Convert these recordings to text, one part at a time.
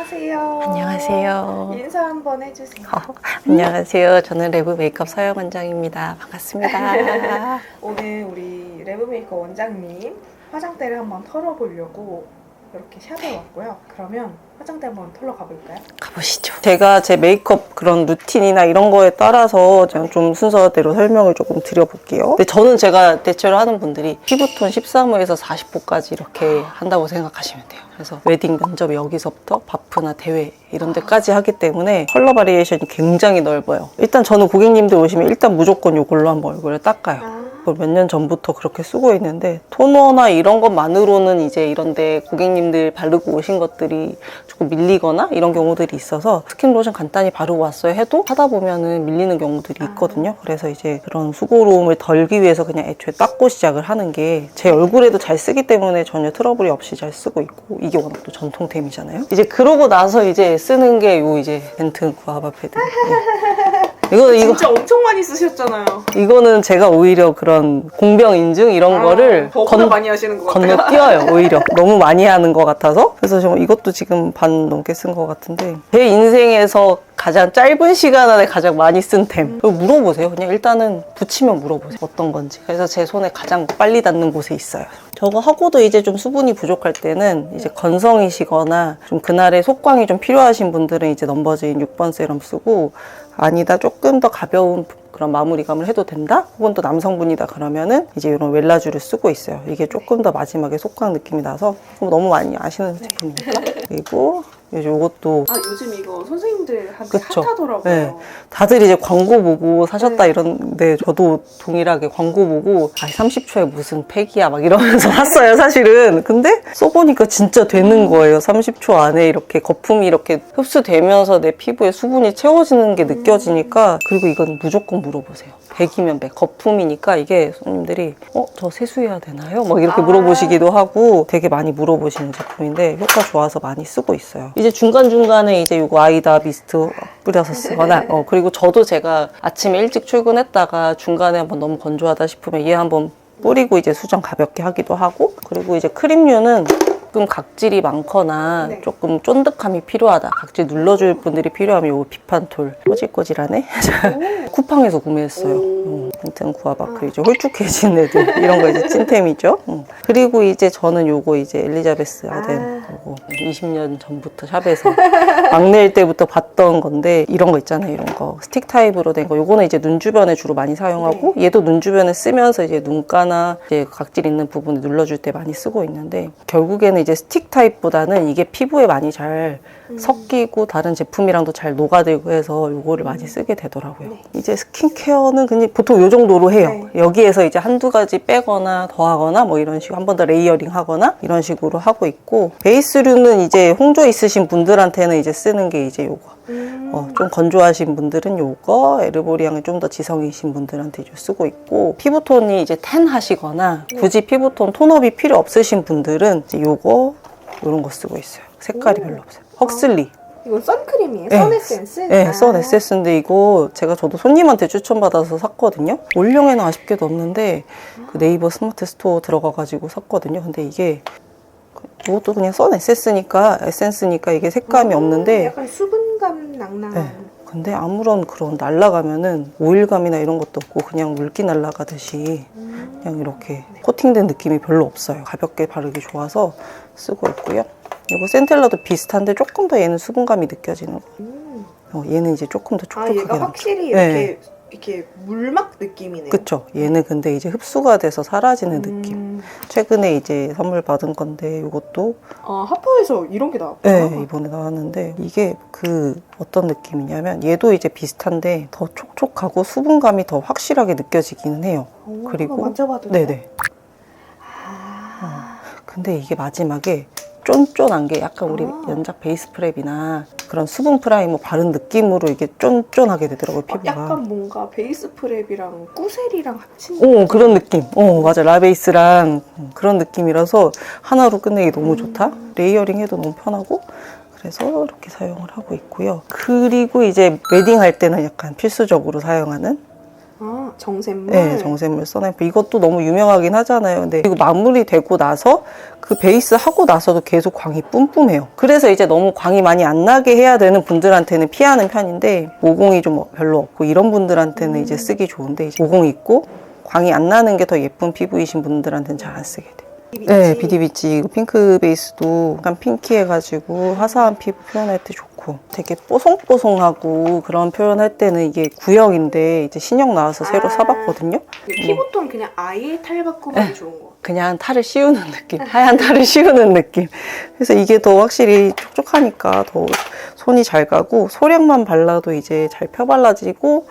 안녕하세요. 안녕하세요. 인사 한번 해주세요. 안녕하세요. 저는 레브 메이크업 서영 원장입니다. 반갑습니다. 오늘 우리 레브메이커 원장님 화장대를 한번 털어보려고 이렇게 샵에 왔고요. 그러면 화장대 한번 털러 가볼까요? 가보시죠. 제가 제 메이크업 그런 루틴이나 이런 거에 따라서 제가 좀 순서대로 설명을 조금 드려볼게요. 근데 저는 제가 대체로 하는 분들이 피부톤 13호에서 40호까지 이렇게 한다고 생각하시면 돼요. 그래서 웨딩 면접 여기서부터 바프나 대회 이런 데까지 하기 때문에 컬러 바리에이션이 굉장히 넓어요. 일단 저는 고객님들 오시면 일단 무조건 이걸로 한번 얼굴을 닦아요. 몇 년 전부터 그렇게 쓰고 있는데 토너나 이런 것만으로는 이제 이런데 고객님들 바르고 오신 것들이 조금 밀리거나 이런 경우들이 있어서 스킨 로션 간단히 바르고 왔어요 해도 하다 보면은 밀리는 경우들이 있거든요. 그래서 이제 그런 수고로움을 덜기 위해서 그냥 애초에 닦고 시작을 하는 게 제 얼굴에도 잘 쓰기 때문에 전혀 트러블이 없이 잘 쓰고 있고 이게 워낙 또 전통템이잖아요. 이제 그러고 나서 이제 쓰는 게 요 이제 벤튼 구아바 패드. 이거 진짜 엄청 많이 쓰셨잖아요. 이거는 제가 오히려 그런 공병 인증 이런 거를 저보다 많이 하시는 것 같아요. 건너뛰어요. 오히려 너무 많이 하는 것 같아서. 그래서 저 이것도 지금 반 넘게 쓴 것 같은데 제 인생에서 가장 짧은 시간 안에 가장 많이 쓴 템. 물어보세요. 그냥 일단은 붙이면 물어보세요. 어떤 건지. 그래서 제 손에 가장 빨리 닿는 곳에 있어요. 저거 하고도 이제 좀 수분이 부족할 때는 이제 건성이시거나 좀 그날의 속광이 좀 필요하신 분들은 이제 넘버즈인 6번 세럼 쓰고, 아니다 조금 더 가벼운 그런 마무리감을 해도 된다? 혹은 또 남성분이다 그러면은 이제 이런 웰라주를 쓰고 있어요. 이게 조금 더 마지막에 속광 느낌이 나서 너무 많이 아시는 제품이니까. 그리고 요것도 요즘 이거 선생님들한테 그쵸. 핫하더라고요. 네. 다들 이제 광고 보고 사셨다 이러는데 저도 동일하게 광고 보고 30초에 무슨 팩이야 막 이러면서 샀어요 사실은. 근데 써보니까 진짜 되는 거예요. 30초 안에 이렇게 거품이 이렇게 흡수되면서 내 피부에 수분이 채워지는 게 느껴지니까. 그리고 이건 무조건 물어보세요. 100이면 100 거품이니까. 이게 손님들이 저 세수해야 되나요? 막 이렇게 물어보시기도 하고 되게 많이 물어보시는 제품인데 효과 좋아서 많이 쓰고 있어요. 이제 중간중간에 이제 요거 아이다 미스트 뿌려서 쓰거나 그리고 저도 제가 아침에 일찍 출근했다가 중간에 한번 너무 건조하다 싶으면 얘 한번 뿌리고 이제 수정 가볍게 하기도 하고. 그리고 이제 크림류는 조금 각질이 많거나 조금 쫀득함이 필요하다, 각질 눌러줄 분들이 필요하면 요거 비판톨 꼬질꼬질하네? 쿠팡에서 구매했어요. 벤튼 구아바크 이제 홀쭉해진 애들 이런 거 이제 찐템이죠. 그리고 이제 저는 요거 이제 엘리자베스 아덴 요거 20년 전부터 샵에서 막내일 때부터 봤던 건데, 이런 거 있잖아요. 이런 거 스틱 타입으로 된 거, 요거는 이제 눈 주변에 주로 많이 사용하고 얘도 눈 주변에 쓰면서 이제 눈가나 이제 각질 있는 부분에 눌러줄 때 많이 쓰고 있는데, 결국에는 이제 스틱 타입보다는 이게 피부에 많이 잘 섞이고 다른 제품이랑도 잘 녹아들고 해서 요거를 많이 쓰게 되더라고요. 이제 스킨케어는 그냥 보통 요 정도로 해요. 여기에서 이제 한두 가지 빼거나 더하거나 뭐 이런 식으로 한 번 더 레이어링 하거나 이런 식으로 하고 있고, 베이스류는 이제 홍조 있으신 분들한테는 이제 쓰는 게 이제 요거. 좀 건조하신 분들은 요거, 에르보리앙이 좀 더 지성이신 분들한테 이제 쓰고 있고, 피부톤이 이제 텐 하시거나 굳이 피부톤 톤업이 필요 없으신 분들은 이제 요거, 요런 거 쓰고 있어요. 색깔이 별로 없어요. 헉슬리. 이건 선크림이에요? 네. 선에센스? 네, 선에센스인데 이거 저도 손님한테 추천받아서 샀거든요. 올영에는 아쉽게도 없는데 그 네이버 스마트 스토어 들어가가지고 샀거든요. 근데 이게 이것도 그냥 에센스니까 이게 색감이 없는데 약간 수분감 낭낭한. 네. 근데 아무런 그런 날아가면은 오일감이나 이런 것도 없고 그냥 물기 날아가듯이 그냥 이렇게 코팅된 느낌이 별로 없어요. 가볍게 바르기 좋아서 쓰고 있고요. 이거 센텔라도 비슷한데 조금 더 얘는 수분감이 느껴지는 거. 얘는 이제 조금 더 촉촉하게 얘가 나죠. 확실히 네. 이렇게 물막 느낌이네요. 그쵸. 얘는 근데 이제 흡수가 돼서 사라지는 느낌. 최근에 이제 선물 받은 건데 이것도 하퍼에서 이런 게 나왔구나. 네, 이번에 나왔는데 이게 어떤 느낌이냐면 얘도 이제 비슷한데 더 촉촉하고 수분감이 더 확실하게 느껴지기는 해요. 그리고 만져봐도 돼요? 네네. 근데 이게 마지막에 쫀쫀한 게 약간 우리 연작 베이스 프랩이나 그런 수분 프라이머 바른 느낌으로 이게 쫀쫀하게 되더라고요, 피부가. 약간 뭔가 베이스 프랩이랑 꾸셀이랑 합친 그런 느낌. 맞아. 라베이스랑 그런 느낌이라서 하나로 끝내기 너무 좋다. 레이어링 해도 너무 편하고. 그래서 이렇게 사용을 하고 있고요. 그리고 이제 웨딩 할 때는 약간 필수적으로 사용하는 아, 정샘물? 네, 정샘물 선앰플. 이것도 너무 유명하긴 하잖아요. 근데 이거 마무리되고 나서 그 베이스 하고 나서도 계속 광이 뿜뿜해요. 그래서 이제 너무 광이 많이 안 나게 해야 되는 분들한테는 피하는 편인데, 모공이 좀 별로 없고 이런 분들한테는 이제 쓰기 좋은데, 이제 모공 있고 광이 안 나는 게 더 예쁜 피부이신 분들한테는 잘 안 쓰게 돼요. 네, 비디비치. 이거 핑크 베이스도 약간 핑키해가지고 화사한 피부 표현할 때 좋고, 되게 뽀송뽀송하고 그런 표현할 때는 이게 구형인데 이제 신형 나와서 새로 사봤거든요. 피부톤 그냥 아예 탈바꿈하기 좋은 거. 그냥 탈을 씌우는 느낌, 하얀 탈을 씌우는 느낌. 그래서 이게 더 확실히 촉촉하니까 더 손이 잘 가고, 소량만 발라도 이제 잘 펴발라지고,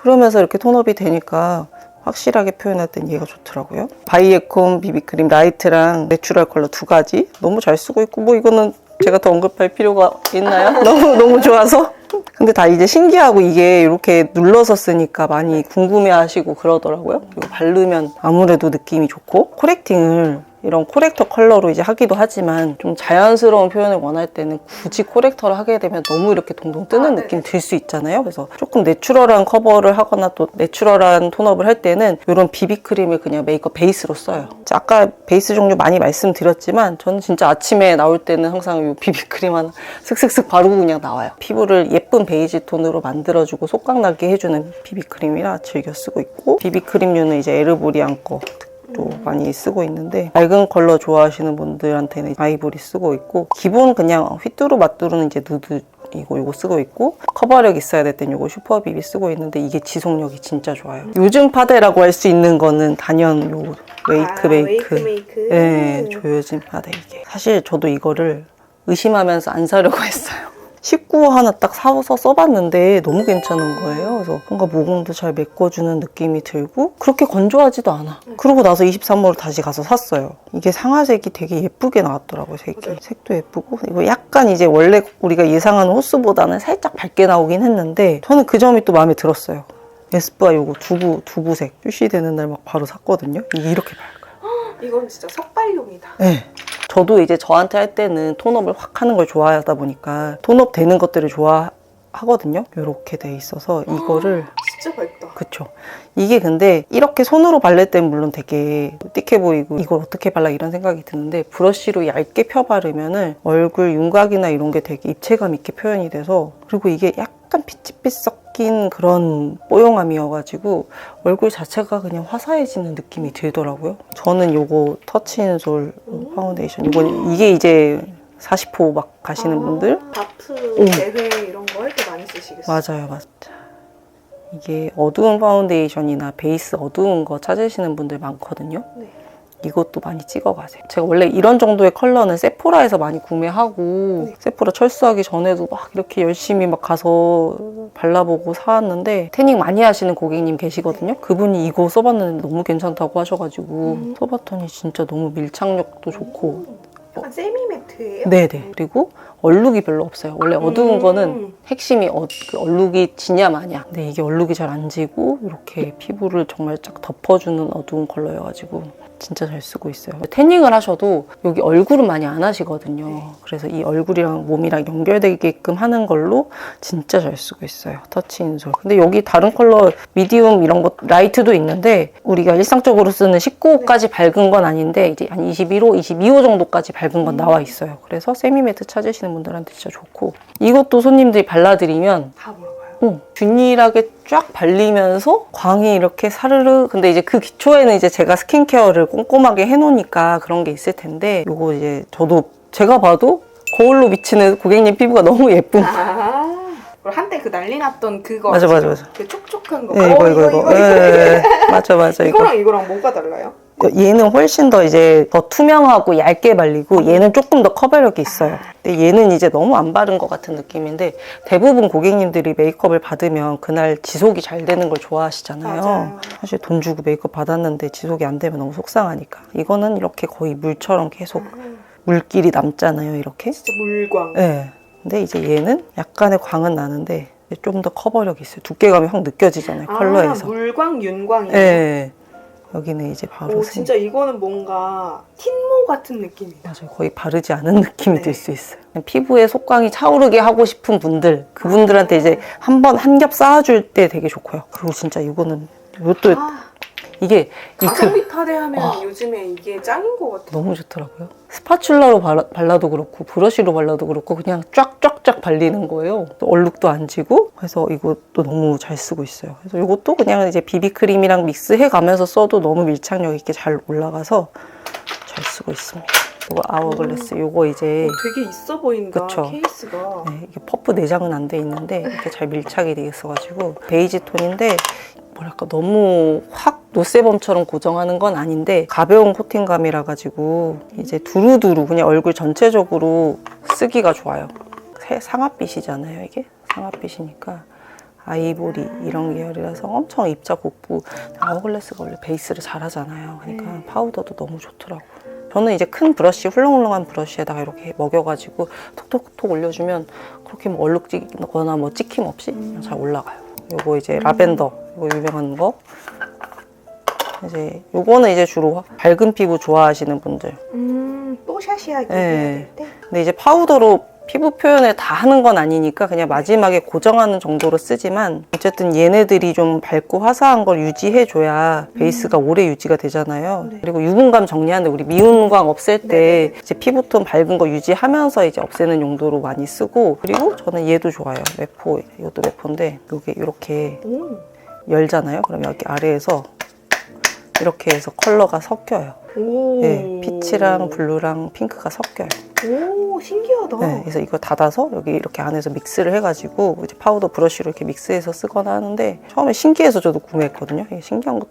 그러면서 이렇게 톤업이 되니까 확실하게 표현할 땐 얘가 좋더라고요. 바이에콤 비비크림 라이트랑 내추럴 컬러 두 가지 너무 잘 쓰고 있고, 뭐 이거는 제가 더 언급할 필요가 있나요? 너무 좋아서. 근데 다 이제 신기하고, 이게 이렇게 눌러서 쓰니까 많이 궁금해 하시고 그러더라고요. 그리고 바르면 아무래도 느낌이 좋고, 코렉팅을 이런 코렉터 컬러로 이제 하기도 하지만, 좀 자연스러운 표현을 원할 때는 굳이 코렉터를 하게 되면 너무 이렇게 동동 뜨는 느낌 들 수 있잖아요. 그래서 조금 내추럴한 커버를 하거나 또 내추럴한 톤업을 할 때는 이런 비비크림을 그냥 메이크업 베이스로 써요. 아까 베이스 종류 많이 말씀드렸지만, 저는 진짜 아침에 나올 때는 항상 이 비비크림 하나 슥슥슥 바르고 그냥 나와요. 피부를 예쁜 베이지 톤으로 만들어주고 속광나게 해주는 비비크림이라 즐겨 쓰고 있고, 비비크림류는 이제 에르보리안 거 또 많이 쓰고 있는데, 맑은 컬러 좋아하시는 분들한테는 아이보리 쓰고 있고, 기본 그냥 휘뚜루 마뚜루는 이제 누드 이거 쓰고 있고, 커버력 있어야 될 땐 이거 슈퍼비비 쓰고 있는데, 이게 지속력이 진짜 좋아요. 요즘 파데라고 할 수 있는 거는 단연 요 웨이크 메이크. 네, 조요즘 파데. 이게 사실 저도 이거를 의심하면서 안 사려고 했어요. 19호 하나 딱 사서 써봤는데 너무 괜찮은 거예요. 그래서 뭔가 모공도 잘 메꿔주는 느낌이 들고, 그렇게 건조하지도 않아. 그러고 나서 23호를 다시 가서 샀어요. 이게 상아색이 되게 예쁘게 나왔더라고요, 색이. 맞아요. 색도 예쁘고, 이거 약간 이제 원래 우리가 예상하는 호스보다는 살짝 밝게 나오긴 했는데, 저는 그 점이 또 마음에 들었어요. 에스쁘아 요거 두부색 출시되는 날 막 바로 샀거든요. 이게 이렇게 밝아요. 이건 진짜 석발용이다. 네. 저도 이제 저한테 할 때는 톤업을 확 하는 걸 좋아하다 보니까 톤업 되는 것들을 좋아하거든요. 이렇게 돼 있어서 이거를 진짜 밝다. 그쵸. 이게 근데 이렇게 손으로 바를 땐 물론 되게 띡해 보이고 이걸 어떻게 발라 이런 생각이 드는데, 브러쉬로 얇게 펴 바르면은 얼굴 윤곽이나 이런 게 되게 입체감 있게 표현이 돼서, 그리고 이게 약간 피치빛 섞인 그런 뽀용함이어가지고 얼굴 자체가 그냥 화사해지는 느낌이 들더라고요. 저는 요거 터치인솔 파운데이션, 이게 이제 40호 막 가시는 분들, 바프 대회 이런 거 할 때 많이 쓰시겠어요? 맞아요. 이게 어두운 파운데이션이나 베이스 어두운 거 찾으시는 분들 많거든요. 네. 이것도 많이 찍어가세요. 제가 원래 이런 정도의 컬러는 세포라에서 많이 구매하고, 네. 세포라 철수하기 전에도 막 이렇게 열심히 막 가서 발라보고 사왔는데, 태닝 많이 하시는 고객님 계시거든요. 그분이 이거 써봤는데 너무 괜찮다고 하셔가지고 써봤더니 진짜 너무 밀착력도 좋고. 약간 세미 매트예요? 네네. 그리고 얼룩이 별로 없어요. 원래 어두운 거는 핵심이 그 얼룩이 지냐 마냐. 근데 이게 얼룩이 잘 안 지고 이렇게 피부를 정말 쫙 덮어주는 어두운 컬러여가지고 진짜 잘 쓰고 있어요. 태닝을 하셔도 여기 얼굴은 많이 안 하시거든요. 그래서 이 얼굴이랑 몸이랑 연결되게끔 하는 걸로 진짜 잘 쓰고 있어요. 터치인솔. 근데 여기 다른 컬러 미디움 이런 거 라이트도 있는데, 우리가 일상적으로 쓰는 19호까지 밝은 건 아닌데 이제 한 21호, 22호 정도까지 밝은 건 나와 있어요. 그래서 세미매트 찾으시는 분들한테 진짜 좋고, 이것도 손님들이 발라드리면 다 물어봐요. 균일하게 쫙 발리면서 광이 이렇게 사르르. 근데 이제 그 기초에는 이제 제가 스킨케어를 꼼꼼하게 해놓으니까 그런 게 있을 텐데, 요거 이제 저도 제가 봐도 거울로 비치는 고객님 피부가 너무 예쁜 거예요. 한때 그 난리 났던 그거 맞아. 그 촉촉한 거. 네, 이거. 네, 맞아. 이거랑 뭐가 달라요? 얘는 훨씬 더 이제 더 투명하고 얇게 발리고, 얘는 조금 더 커버력이 있어요. 근데 얘는 이제 너무 안 바른 것 같은 느낌인데, 대부분 고객님들이 메이크업을 받으면 그날 지속이 잘 되는 걸 좋아하시잖아요. 맞아요. 사실 돈 주고 메이크업 받았는데 지속이 안 되면 너무 속상하니까. 이거는 이렇게 거의 물처럼 계속 물길이 남잖아요, 이렇게. 진짜 물광. 네. 근데 이제 얘는 약간의 광은 나는데 좀 더 커버력이 있어요. 두께감이 확 느껴지잖아요, 컬러에서. 물광, 윤광이에요? 네. 여기는 이제 바로 진짜 이거는 뭔가 틴모 같은 느낌이다. 맞아요. 거의 바르지 않은 느낌이 들 수 있어요. 피부에 속광이 차오르게 하고 싶은 분들, 그분들한테 이제 한 겹 쌓아줄 때 되게 좋고요. 그리고 진짜 이거는 이것도 이게 가성비 파대하면 요즘에 이게 짱인 것 같아요. 너무 좋더라고요. 스파츌라로 발라도 그렇고 브러쉬로 발라도 그렇고 그냥 쫙쫙쫙 발리는 거예요. 얼룩도 안 지고 그래서 이것도 너무 잘 쓰고 있어요. 그래서 이것도 그냥 이제 비비크림이랑 믹스해 가면서 써도 너무 밀착력 있게 잘 올라가서 잘 쓰고 있습니다. 이거 아워글래스 이거 이제 되게 있어 보인다. 그쵸? 케이스가. 네, 이게 퍼프 내장은 안 돼 있는데 이렇게 잘 밀착이 돼 있어가지고 베이지 톤인데 뭐랄까 너무 확 노세범처럼 고정하는 건 아닌데 가벼운 코팅감이라 가지고 이제 두루두루 그냥 얼굴 전체적으로 쓰기가 좋아요. 상아빛이잖아요 이게. 상아빛이니까 아이보리 이런 계열이라서 엄청 입자 곱고 아워글래스가 원래 베이스를 잘하잖아요. 그러니까 파우더도 너무 좋더라고요. 저는 이제 큰 브러쉬, 훌렁훌렁한 브러쉬에다가 이렇게 먹여가지고 톡톡톡 올려주면 그렇게 뭐 얼룩지거나 뭐 찍힘 없이 그냥 잘 올라가요. 요거 이제 라벤더, 이거 유명한 거. 이제 요거는 이제 주로 밝은 피부 좋아하시는 분들. 뽀샤시하게 네. 해야 될 때. 근데 이제 파우더로 피부 표현을 다 하는 건 아니니까 그냥 마지막에 고정하는 정도로 쓰지만 어쨌든 얘네들이 좀 밝고 화사한 걸 유지해줘야 베이스가 오래 유지가 되잖아요. 네. 그리고 유분감 정리하는데 우리 미운광 없앨 때 이제 피부톤 밝은 거 유지하면서 이제 없애는 용도로 많이 쓰고 그리고 저는 얘도 좋아요. 메포, 이것도 메포인데 이게 이렇게 열잖아요. 그럼 여기 아래에서 이렇게 해서 컬러가 섞여요. 오. 네, 피치랑 블루랑 핑크가 섞여요. 오, 신기하다. 네, 그래서 이거 닫아서 여기 이렇게 안에서 믹스를 해가지고 이제 파우더 브러쉬로 이렇게 믹스해서 쓰거나 하는데 처음에 신기해서 저도 구매했거든요. 이게 신기한 거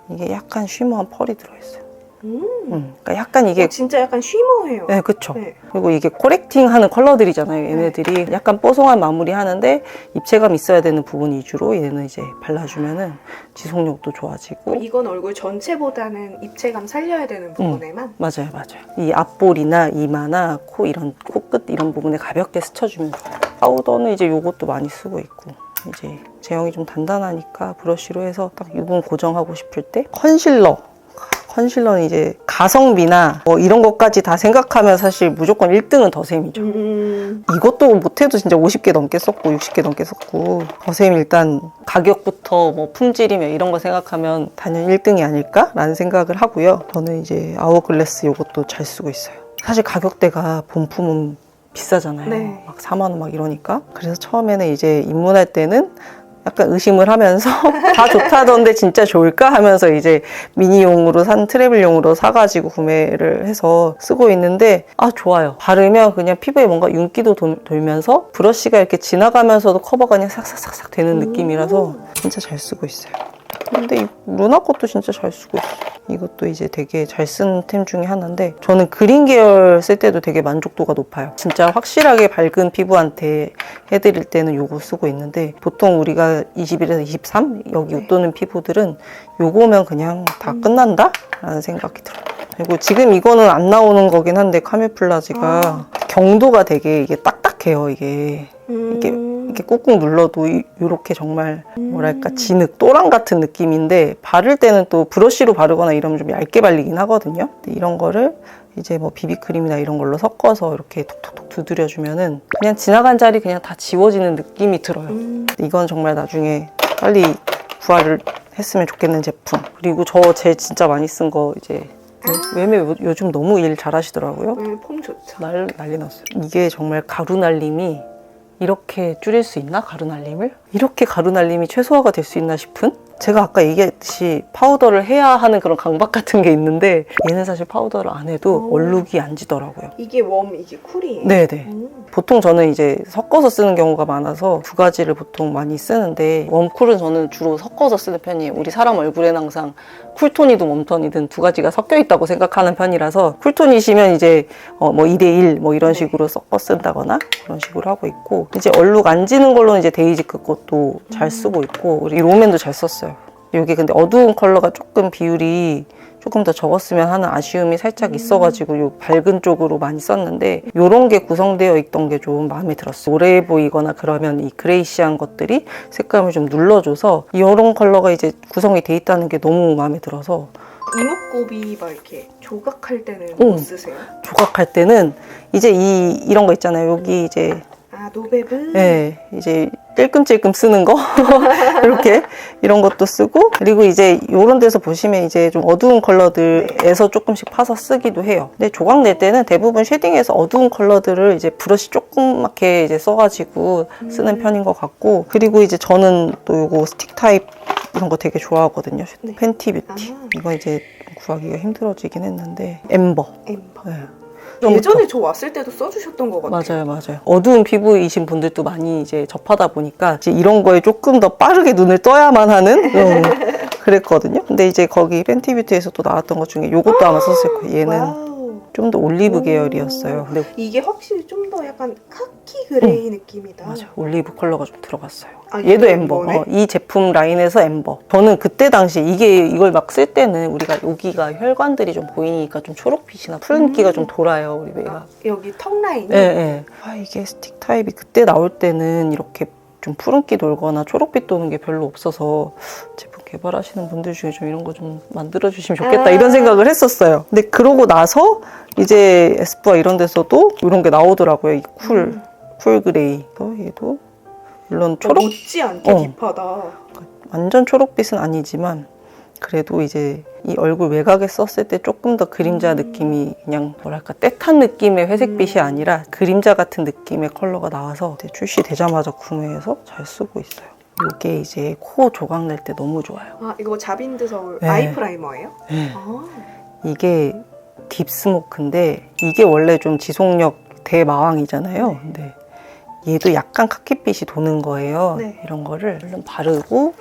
이게 약간 쉬머한 펄이 들어있어요. 그러니까 약간 이게 진짜 약간 쉬머해요. 네, 그쵸. 네. 그리고 이게 코렉팅하는 컬러들이잖아요. 얘네들이 약간 뽀송한 마무리 하는데 입체감 있어야 되는 부분 위주로 얘는 이제 발라주면은 지속력도 좋아지고. 이건 얼굴 전체보다는 입체감 살려야 되는 부분에만. 맞아요, 맞아요. 이 앞볼이나 이마나 코 이런 코끝 이런 부분에 가볍게 스쳐주면 좋아요. 파우더는 이제 요것도 많이 쓰고 있고. 이제 제형이 좀 단단하니까 브러쉬로 해서 딱 유분 고정하고 싶을 때 컨실러는 이제 가성비나 뭐 이런 것까지 다 생각하면 사실 무조건 1등은 더샘이죠. 이것도 못해도 진짜 50개 넘게 썼고 60개 넘게 썼고 더샘 일단 가격부터 뭐 품질이며 이런 거 생각하면 단연 1등이 아닐까라는 생각을 하고요. 저는 이제 아워글래스 이것도 잘 쓰고 있어요. 사실 가격대가 본품은 비싸잖아요. 네. 막 4만 원 막 이러니까. 그래서 처음에는 이제 입문할 때는 약간 의심을 하면서 다 좋다던데 진짜 좋을까 하면서 이제 미니용으로 트래블용으로 사가지고 구매를 해서 쓰고 있는데 좋아요. 바르면 그냥 피부에 뭔가 윤기도 돌면서 브러쉬가 이렇게 지나가면서도 커버가 그냥 싹싹싹싹 되는 느낌이라서 진짜 잘 쓰고 있어요. 근데 이 루나 것도 진짜 잘 쓰고 있어요. 이것도 이제 되게 잘 쓰는 템 중에 하나인데 저는 그린 계열 쓸 때도 되게 만족도가 높아요. 진짜 확실하게 밝은 피부한테 해드릴 때는 요거 쓰고 있는데 보통 우리가 21에서 23 여기 웃도는 피부들은 요거면 그냥 다 끝난다? 라는 생각이 들어요. 그리고 지금 이거는 안 나오는 거긴 한데 카뮤플라지가 경도가 되게 이게 딱딱해요. 이게 이렇게 꾹꾹 눌러도 이렇게 정말 뭐랄까 진흙, 또랑 같은 느낌인데 바를 때는 또 브러쉬로 바르거나 이러면 좀 얇게 발리긴 하거든요. 근데 이런 거를 이제 뭐 비비크림이나 이런 걸로 섞어서 이렇게 톡톡톡 두드려주면은 그냥 지나간 자리 그냥 다 지워지는 느낌이 들어요. 이건 정말 나중에 빨리 부활을 했으면 좋겠는 제품. 그리고 제 진짜 많이 쓴 거 이제 왜매 요즘 너무 일 잘하시더라고요. 폼 좋죠. 난리 났어요. 이게 정말 가루 날림이 이렇게 줄일 수 있나? 가루 날림을? 이렇게 가루 날림이 최소화가 될 수 있나 싶은? 제가 아까 얘기했듯이 파우더를 해야 하는 그런 강박 같은 게 있는데 얘는 사실 파우더를 안 해도 얼룩이 안 지더라고요. 이게 웜, 이게 쿨이에요? 네네. 보통 저는 이제 섞어서 쓰는 경우가 많아서 두 가지를 보통 많이 쓰는데 웜쿨은 저는 주로 섞어서 쓰는 편이에요. 우리 사람 얼굴에는 항상 쿨톤이든 웜톤이든 두 가지가 섞여 있다고 생각하는 편이라서 쿨톤이시면 이제 뭐 2대1 뭐 이런 식으로 섞어 쓴다거나 그런 식으로 하고 있고 이제 얼룩 안 지는 걸로는 이제 데이지크 것도 잘 쓰고 있고 우리 롬앤도 잘 썼어요. 이게 근데 어두운 컬러가 조금 비율이 조금 더 적었으면 하는 아쉬움이 살짝 있어가지고 요 밝은 쪽으로 많이 썼는데 요런 게 구성되어 있던 게 좀 마음에 들었어요. 오래 보이거나 그러면 이 그레이시한 것들이 색감을 좀 눌러줘서 이런 컬러가 이제 구성이 돼 있다는 게 너무 마음에 들어서 이목구비 막 이렇게 조각할 때는 뭐 쓰세요? 조각할 때는 이제 이런 거 있잖아요. 여기 이제 노베브? 네, 이제 찔끔찔끔 쓰는 거 이렇게 이런 것도 쓰고, 그리고 이제 이런 데서 보시면 이제 좀 어두운 컬러들에서 조금씩 파서 쓰기도 해요. 근데 조각 낼 때는 대부분 쉐딩에서 어두운 컬러들을 이제 브러쉬 조그맣게 이제 써가지고 쓰는 편인 것 같고, 그리고 이제 저는 또 요거 스틱 타입 이런 거 되게 좋아하거든요. 네. 팬티 뷰티. 이거 이제 구하기가 힘들어지긴 했는데 엠버. 엠버. 네. 예전에 저 왔을 때도 써주셨던 것 같아요. 맞아요. 어두운 피부이신 분들도 많이 이제 접하다 보니까 이제 이런 거에 조금 더 빠르게 눈을 떠야만 하는 그랬거든요. 근데 이제 거기 팬티 뷰티에서 또 나왔던 것 중에 이것도 아마 썼을 거예요. 얘는 와우. 좀 더 올리브 오. 계열이었어요. 근데 이게 확실히 좀 더 약간 카키 그레이 느낌이다. 맞아, 올리브 컬러가 좀 들어갔어요. 아, 얘도 이거 엠버. 엠버네? 이 제품 라인에서 엠버. 저는 그때 당시 이걸 막 쓸 때는 우리가 여기가 혈관들이 좀 보이니까 좀 초록빛이나 푸른기가 좀 돌아요, 우리 배가. 여기 턱 라인이. 네. 아, 이게 스틱 타입이 그때 나올 때는 이렇게 좀 푸른기 돌거나 초록빛 도는 게 별로 없어서 제품 개발하시는 분들 중에 좀 이런 거 좀 만들어 주시면 좋겠다 이런 생각을 했었어요. 근데 그러고 나서 이제 에스쁘아 이런 데서도 이런 게 나오더라고요. 이 쿨 그레이. 얘도 물론 초록 못지않게 딥하다. 완전 초록빛은 아니지만 그래도 이제 이 얼굴 외곽에 썼을 때 조금 더 그림자 느낌이 그냥 뭐랄까 떼탄 느낌의 회색빛이 아니라 그림자 같은 느낌의 컬러가 나와서 이제 출시되자마자 구매해서 잘 쓰고 있어요. 이게 이제 코 조각 낼 때 너무 좋아요. 아, 이거 자빈드 서울 네. 아이 프라이머예요? 네. 아. 이게 딥스모크인데 이게 원래 좀 지속력 대마왕이잖아요. 근데 얘도 약간 카키빛이 도는 거예요. 네. 이런 거를 얼른 바르고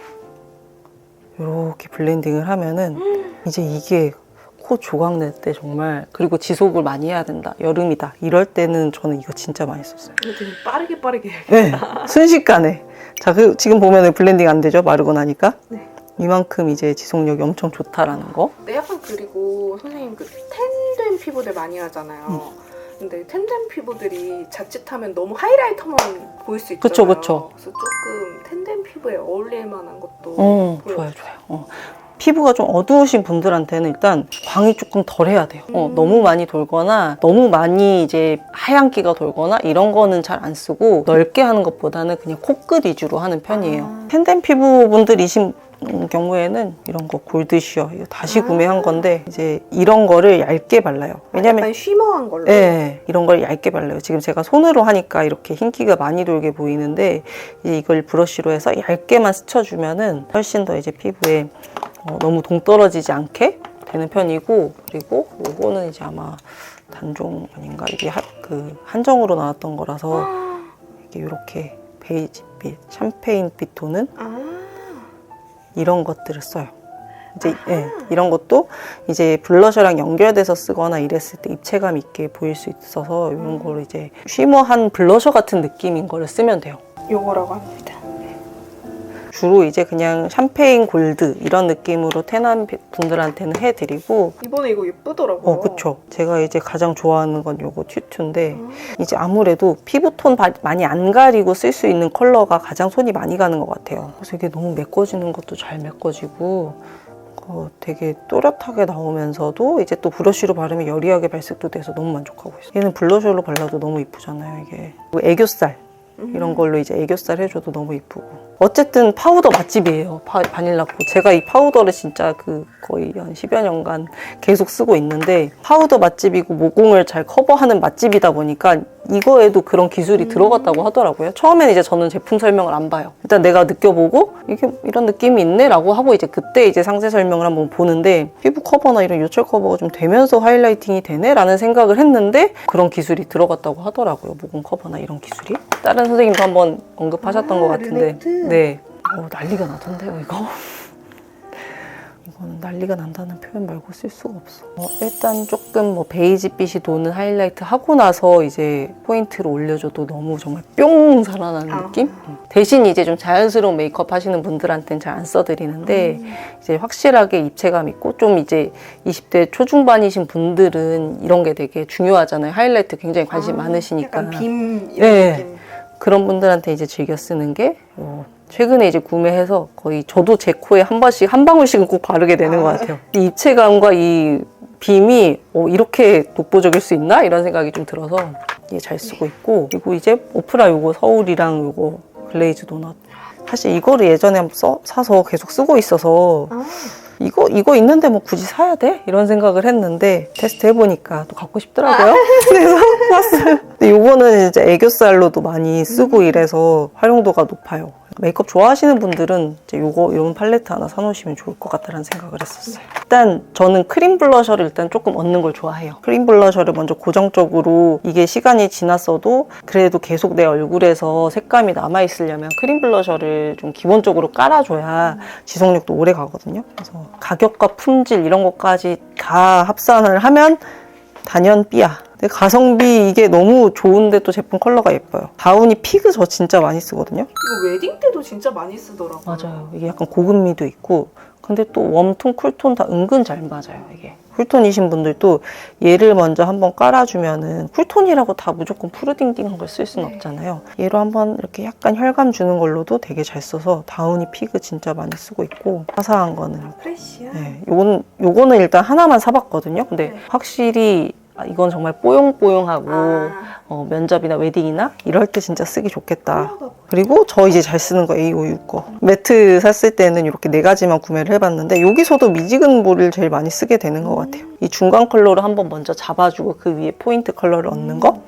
이렇게 블렌딩을 하면은 이제 이게 코 조각 낼 때 정말, 그리고 지속을 많이 해야 된다, 여름이다 이럴 때는 저는 이거 진짜 많이 썼어요. 이거 되게 빠르게 네, 순식간에. 자, 지금 보면은 블렌딩 안 되죠, 마르고 나니까. 네. 이만큼 이제 지속력이 엄청 좋다라는 거. 네, 약간 그리고 선생님 그 텐된 피부들 많이 하잖아요. 근데 텐된 피부들이 자칫하면 너무 하이라이터만 보일 수 있잖아요. 그쵸. 그래서 조금 텐된 피부에 어울릴 만한 것도 좋아요. 피부가 좀 어두우신 분들한테는 일단 광이 조금 덜 해야 돼요. 너무 많이 돌거나 너무 많이 이제 하얀기가 돌거나 이런 거는 잘 안 쓰고, 넓게 하는 것보다는 그냥 코끝 위주로 하는 편이에요. 텐된 피부분들이신 경우에는 이런 거 골드쉬어 이거 다시 구매한 건데 이제 이런 거를 얇게 발라요. 왜냐면 약간 쉬머한 걸로. 네, 이런 걸 얇게 발라요. 지금 제가 손으로 하니까 이렇게 흰기가 많이 돌게 보이는데 이제 이걸 브러쉬로 해서 얇게만 스쳐주면은 훨씬 더 이제 피부에 너무 동떨어지지 않게 되는 편이고, 그리고 요거는 이제 아마 단종 아닌가, 이게 한정으로 나왔던 거라서 이게 이렇게 베이지빛, 샴페인빛 도는 이런 것들을 써요. 이제 이런 것도 이제 블러셔랑 연결돼서 쓰거나 이랬을 때 입체감 있게 보일 수 있어서 이런 거를 이제 쉬머한 블러셔 같은 느낌인 거를 쓰면 돼요. 요거라고 합니다. 주로 이제 그냥 샴페인 골드 이런 느낌으로 텐한 분들한테는 해드리고. 이번에 이거 예쁘더라고요. 그쵸. 제가 이제 가장 좋아하는 건 요거 튜트인데 이제 아무래도 피부톤 많이 안 가리고 쓸 수 있는 컬러가 가장 손이 많이 가는 것 같아요. 그래서 이게 너무 메꿔지는 것도 잘 메꿔지고 되게 또렷하게 나오면서도 이제 또 브러쉬로 바르면 여리하게 발색도 돼서 너무 만족하고 있어요. 얘는 블러셔로 발라도 너무 이쁘잖아요, 이게. 애교살 이런 걸로 이제 애교살 해줘도 너무 이쁘고. 어쨌든 파우더 맛집이에요, 바닐라코. 제가 이 파우더를 진짜 거의 한 10여 년간 계속 쓰고 있는데 파우더 맛집이고 모공을 잘 커버하는 맛집이다 보니까 이거에도 그런 기술이 들어갔다고 하더라고요. 처음에는 이제 저는 제품 설명을 안 봐요. 일단 내가 느껴보고 이게 이런 느낌이 있네 라고 하고 이제 그때 이제 상세 설명을 한번 보는데 피부 커버나 이런 요철 커버가 좀 되면서 하이라이팅이 되네 라는 생각을 했는데 그런 기술이 들어갔다고 하더라고요. 모공 커버나 이런 기술이. 다른 선생님도 한번 언급하셨던 것 같은데 르네트. 네, 난리가 나던데요 이거. 이거는 난리가 난다는 표현 말고 쓸 수가 없어. 일단 조금 베이지빛이 도는 하이라이트 하고 나서 이제 포인트를 올려줘도 너무 정말 뿅 살아나는 느낌? 대신 이제 좀 자연스러운 메이크업 하시는 분들한테는 잘 안 써드리는데 이제 확실하게 입체감 있고 좀 이제 20대 초중반이신 분들은 이런 게 되게 중요하잖아요. 하이라이트 굉장히 관심 많으시니까. 약간 빔 이런 네. 느낌. 그런 분들한테 이제 즐겨 쓰는 게 최근에 이제 구매해서 거의 저도 제 코에 한 방울씩은 꼭 바르게 되는 것 같아요. 이 입체감과 이 빔이 이렇게 독보적일 수 있나? 이런 생각이 좀 들어서 잘 쓰고 있고. 그리고 이제 오프라 요거 서울이랑 요거 글레이즈 도넛. 사실 이거를 예전에 한번 사서 계속 쓰고 있어서 아, 이거 있는데 뭐 굳이 사야 돼? 이런 생각을 했는데 테스트 해보니까 또 갖고 싶더라고요. 그래서 샀어요. 근데 요거는 이제 애교살로도 많이 쓰고 이래서 활용도가 높아요. 메이크업 좋아하시는 분들은 이제 이런 팔레트 하나 사놓으시면 좋을 것 같다는 생각을 했었어요. 일단 저는 크림 블러셔를 일단 조금 얻는 걸 좋아해요. 크림 블러셔를 먼저 고정적으로 이게 시간이 지났어도 그래도 계속 내 얼굴에서 색감이 남아있으려면 크림 블러셔를 좀 기본적으로 깔아줘야 지속력도 오래 가거든요. 그래서 가격과 품질 이런 것까지 다 합산을 하면 단연 삐아. 근데 가성비 이게 너무 좋은데 또 제품 컬러가 예뻐요. 다우니 피그 저 진짜 많이 쓰거든요. 이거 웨딩 때도 진짜 많이 쓰더라고요. 맞아요. 이게 약간 고급미도 있고 근데 또 웜톤, 쿨톤 다 은근 잘 맞아요. 이게 쿨톤이신 분들도 얘를 먼저 한번 깔아주면은 쿨톤이라고 다 무조건 푸르딩딩한 걸 쓸 수는 네. 없잖아요. 얘로 한번 이렇게 약간 혈감 주는 걸로도 되게 잘 써서 다우니 피그 진짜 많이 쓰고 있고 화사한 거는 프레쉬야? 네, 요거는 일단 하나만 사봤거든요. 근데 네. 확실히 이건 정말 뽀용뽀용하고 아, 면접이나 웨딩이나 이럴 때 진짜 쓰기 좋겠다. 컬러가 보여. 그리고 저 이제 잘 쓰는 거 A56 거. 매트 샀을 때는 이렇게 4가지만 구매를 해봤는데 여기서도 미지근 볼을 제일 많이 쓰게 되는 것 같아요. 이 중간 컬러로 한번 먼저 잡아주고 그 위에 포인트 컬러를 얻는 거.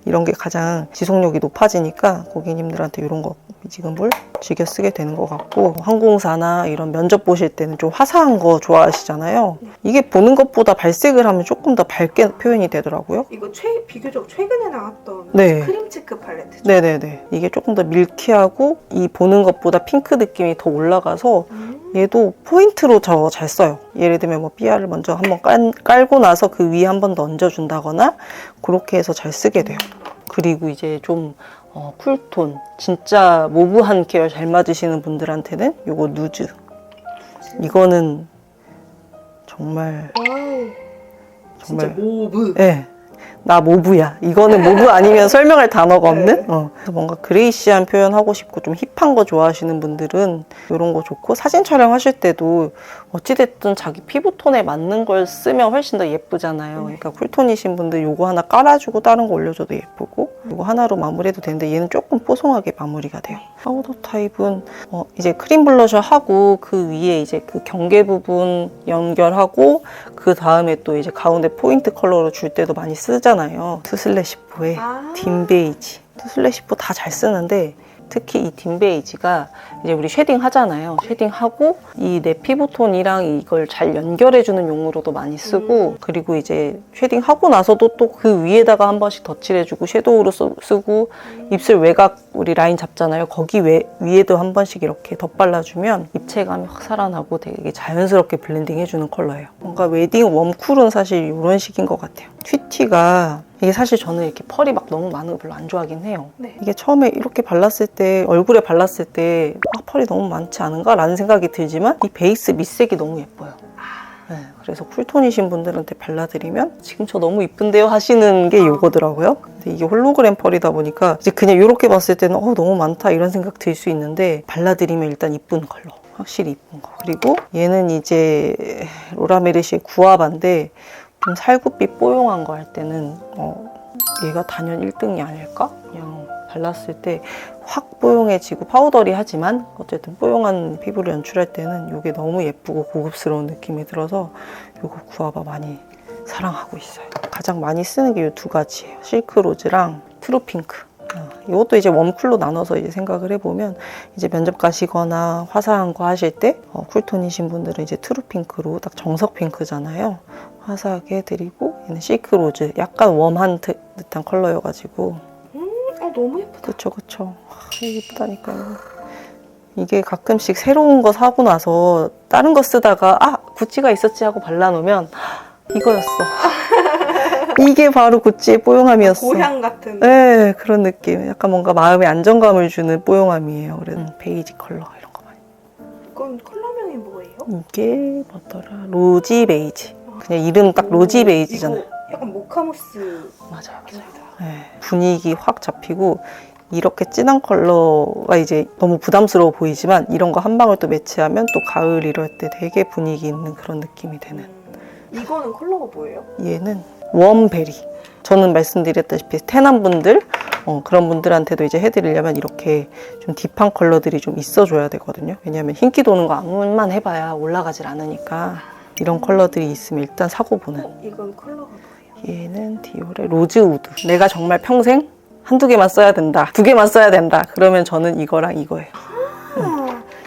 이런 게 가장 지속력이 높아지니까 고객님들한테 이런 거 미지근 볼 즐겨 쓰게 되는 것 같고 항공사나 이런 면접 보실 때는 좀 화사한 거 좋아하시잖아요. 이게 보는 것보다 발색을 하면 조금 더 밝게 표현이 되더라고요. 이거 비교적 최근에 나왔던 네. 크림치크 팔레트죠? 네네네. 이게 조금 더 밀키하고 이 보는 것보다 핑크 느낌이 더 올라가서 얘도 포인트로 저 잘 써요. 예를 들면 뭐 삐아를 먼저 한번 깔고 나서 그 위에 한 번 더 얹어준다거나 그렇게 해서 잘 쓰게 돼요. 그리고 이제 좀 쿨톤, 진짜 모브한 계열 잘 맞으시는 분들한테는 요거 누즈. 이거는 정말 와우, 진짜 정말 모브. 네. 나 모브야. 이거는 모브 아니면 설명할 단어가 없는? 그래서 뭔가 그레이시한 표현하고 싶고 좀 힙한 거 좋아하시는 분들은 이런 거 좋고 사진 촬영하실 때도 어찌됐든 자기 피부톤에 맞는 걸 쓰면 훨씬 더 예쁘잖아요. 그러니까 쿨톤이신 분들 요거 하나 깔아주고 다른 거 올려줘도 예쁘고 요거 하나로 마무리해도 되는데 얘는 조금 뽀송하게 마무리가 돼요. 파우더 타입은 이제 크림 블러셔 하고 그 위에 이제 그 경계 부분 연결하고 그 다음에 또 이제 가운데 포인트 컬러로 줄 때도 많이 쓰잖아요. 투슬래시포의 딘 베이지. 투슬래시포 다 잘 쓰는데 특히 이 딘 베이지가 이제 우리 쉐딩 하잖아요. 쉐딩하고 이 내 피부톤이랑 이걸 잘 연결해주는 용으로도 많이 쓰고 그리고 이제 쉐딩하고 나서도 또 그 위에다가 한 번씩 덧칠해주고 섀도우로 쓰고 입술 외곽 우리 라인 잡잖아요. 거기 위에도 한 번씩 이렇게 덧발라주면 입체감이 확 살아나고 되게 자연스럽게 블렌딩 해주는 컬러예요. 뭔가 웨딩 웜쿨은 사실 이런 식인 것 같아요. 튀티가 이게 사실 저는 이렇게 펄이 막 너무 많은 거 별로 안 좋아하긴 해요. 네. 이게 처음에 이렇게 발랐을 때 얼굴에 발랐을 때 펄이 너무 많지 않은가? 라는 생각이 들지만 이 베이스 밑색이 너무 예뻐요. 네, 그래서 쿨톤이신 분들한테 발라드리면 지금 저 너무 이쁜데요? 하시는 게 이거더라고요. 근데 이게 홀로그램 펄이다 보니까 이제 그냥 이렇게 봤을 때는 너무 많다 이런 생각 들 수 있는데 발라드리면 일단 이쁜 컬러. 확실히 이쁜 거. 그리고 얘는 이제 로라메르시의 구아바인데 좀 살구빛 뽀용한 거 할 때는 얘가 단연 1등이 아닐까? 그냥 발랐을 때 확 뽀용해지고 파우더리하지만 어쨌든 뽀용한 피부를 연출할 때는 이게 너무 예쁘고 고급스러운 느낌이 들어서 이거 구아바 많이 사랑하고 있어요. 가장 많이 쓰는 게 이 2가지예요. 실크로즈랑 트루핑크. 이것도 이제 웜쿨로 나눠서 이제 생각을 해보면 이제 면접 가시거나 화사한 거 하실 때 쿨톤이신 분들은 이제 트루핑크로 딱 정석 핑크잖아요. 화사하게 해드리고 얘는 실크로즈 약간 웜한 듯한 컬러여가지고 너무 예쁘다. 그쵸 예쁘다니까요. 이게 가끔씩 새로운 거 사고 나서 다른 거 쓰다가 구찌가 있었지 하고 발라놓으면 이거였어. 이게 바로 구찌의 뽀용함이었어. 고향 같은. 네, 그런 느낌. 약간 뭔가 마음에 안정감을 주는 뽀용함이에요. 그래서 베이지 컬러 이런 거 많이. 이건 컬러명이 뭐예요? 이게 뭐더라? 로지 베이지. 그냥 이름 딱 로지 베이지잖아요. 이거 약간 모카무스. 맞아요. 네, 분위기 확 잡히고 이렇게 진한 컬러가 이제 너무 부담스러워 보이지만 이런 거 한 방울 또 매치하면 또 가을 이럴 때 되게 분위기 있는 그런 느낌이 되는. 이거는 컬러가 뭐예요? 얘는 웜베리. 저는 말씀드렸다시피 태남 분들 그런 분들한테도 이제 해드리려면 이렇게 좀 딥한 컬러들이 좀 있어줘야 되거든요. 왜냐하면 흰기 도는 거 아무만 해봐야 올라가질 않으니까 이런 컬러들이 있으면 일단 사고 보는. 이건 컬러가 뭐예요? 얘는 디올의 로즈우드. 내가 정말 평생 한두 개만 써야 된다, 두 개만 써야 된다, 그러면 저는 이거랑 이거예요.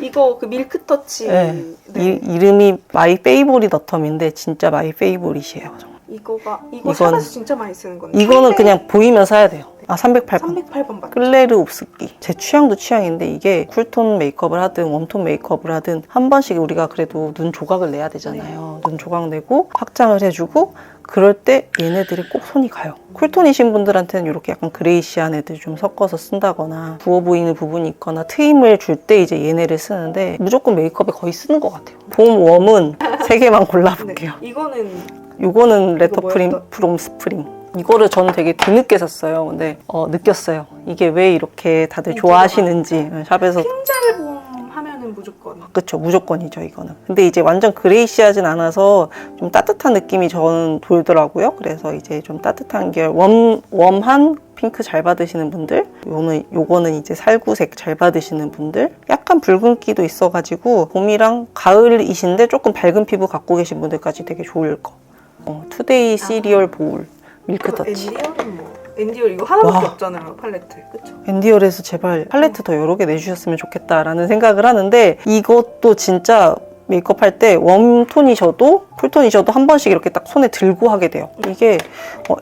이거 그 밀크터치. 네. 네. 이름이 마이 페이보릿 어텀인데 진짜 마이 페이보릿이에요. 정말. 이거 이건- 샵에서 진짜 많이 쓰는 건데. 이거는 그냥 보이면 사야 돼요. 308번. 308번 맞죠? 클레르옵스키. 제 취향도 취향인데 이게 쿨톤 메이크업을 하든 웜톤 메이크업을 하든 한 번씩 우리가 그래도 눈 조각을 내야 되잖아요. 눈 조각 내고 확장을 해주고 그럴 때 얘네들이 꼭 손이 가요. 쿨톤이신 분들한테는 이렇게 약간 그레이시한 애들 좀 섞어서 쓴다거나 부어 보이는 부분이 있거나 트임을 줄 때 이제 얘네를 쓰는데 무조건 메이크업에 거의 쓰는 것 같아요. 봄 웜은 3개만 골라볼게요. 네. 이거는 요거는 레터 프림 뭐였죠? 프롬 스프링. 이거를 저는 되게 뒤늦게 샀어요. 근데 느꼈어요. 이게 왜 이렇게 다들 인기가 좋아하시는지. 샵에서 핑자를 봄 하면은 무조건. 그쵸, 무조건이죠, 이거는. 근데 이제 완전 그레이시하진 않아서 좀 따뜻한 느낌이 저는 돌더라고요. 그래서 이제 좀 따뜻한 계열, 웜한 핑크 잘 받으시는 분들, 요거는 이제 살구색 잘 받으시는 분들, 약간 붉은기도 있어가지고 봄이랑 가을이신데 조금 밝은 피부 갖고 계신 분들까지 되게 좋을 거. 투데이 시리얼 보울, 밀크터치. 엔디얼은 뭐? 엔디얼 이거 하나밖에 와. 없잖아요, 팔레트. 그쵸? 엔디얼에서 제발 팔레트 더 여러 개 내주셨으면 좋겠다라는 생각을 하는데 이것도 진짜 메이크업 할 때 웜톤이셔도 쿨톤이셔도 한 번씩 이렇게 딱 손에 들고 하게 돼요. 이게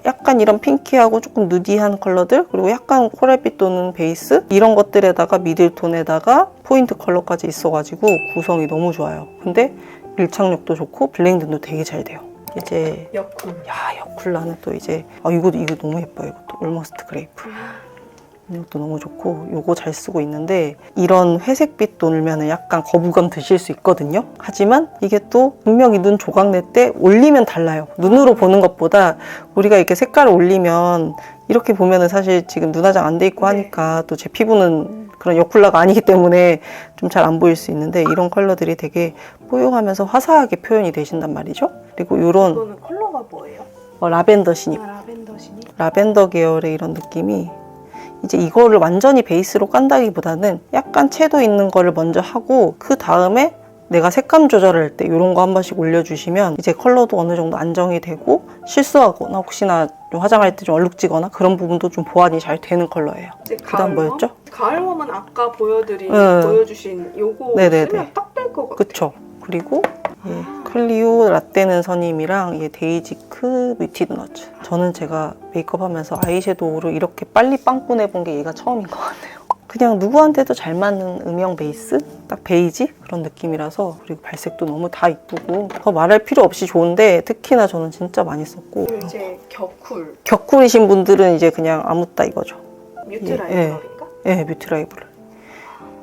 약간 이런 핑키하고 조금 누디한 컬러들 그리고 약간 코랄빛 도는 베이스 이런 것들에다가 미들톤에다가 포인트 컬러까지 있어가지고 구성이 너무 좋아요. 근데 밀착력도 좋고 블렌딩도 되게 잘 돼요. 이제 여쿨. 야, 여쿨라는 또 이제 이거 너무 예뻐요. 이것도 올머스트 그레이프. 이것도 너무 좋고 요거 잘 쓰고 있는데 이런 회색빛 돌면은 약간 거부감 드실 수 있거든요. 하지만 이게 또 분명히 눈 조각 낼 때 올리면 달라요. 눈으로 보는 것보다 우리가 이렇게 색깔을 올리면 이렇게 보면은 사실 지금 눈화장 안 돼 있고 하니까 또 제 피부는 그런 여쿨라가 아니기 때문에 좀 잘 안 보일 수 있는데 이런 컬러들이 되게 뽀용하면서 화사하게 표현이 되신단 말이죠. 그리고 이런 이거는 컬러가 뭐예요? 라벤더 신입, 라벤더 신이? 라벤더 계열의 이런 느낌이 이제 이거를 완전히 베이스로 깐다기보다는 약간 채도 있는 거를 먼저 하고 그 다음에 내가 색감 조절을 할 때 이런 거 한 번씩 올려주시면 이제 컬러도 어느 정도 안정이 되고 실수하거나 혹시나 좀 화장할 때 좀 얼룩지거나 그런 부분도 좀 보완이 잘 되는 컬러예요. 이제 그다음 뭐였죠? 가을웜은 아까 네. 보여주신 요거 네네네. 쓰면 딱 될 것 같아요. 그쵸? 그리고 클리오 라떼는 선임이랑 데이지크 뮤티드 너츠. 저는 제가 메이크업 하면서 아이섀도우로 이렇게 빨리 빵꾸 내본 게 얘가 처음인 것 같아요. 그냥 누구한테도 잘 맞는 음영 베이스? 딱 베이지? 그런 느낌이라서 그리고 발색도 너무 다 이쁘고 더 말할 필요 없이 좋은데 특히나 저는 진짜 많이 썼고 그리고 이제 격쿨. 격쿨이신 분들은 이제 그냥 아무따 이거죠. 뮤트 예, 라이브러리인가? 네, 뮤트 라이브러리.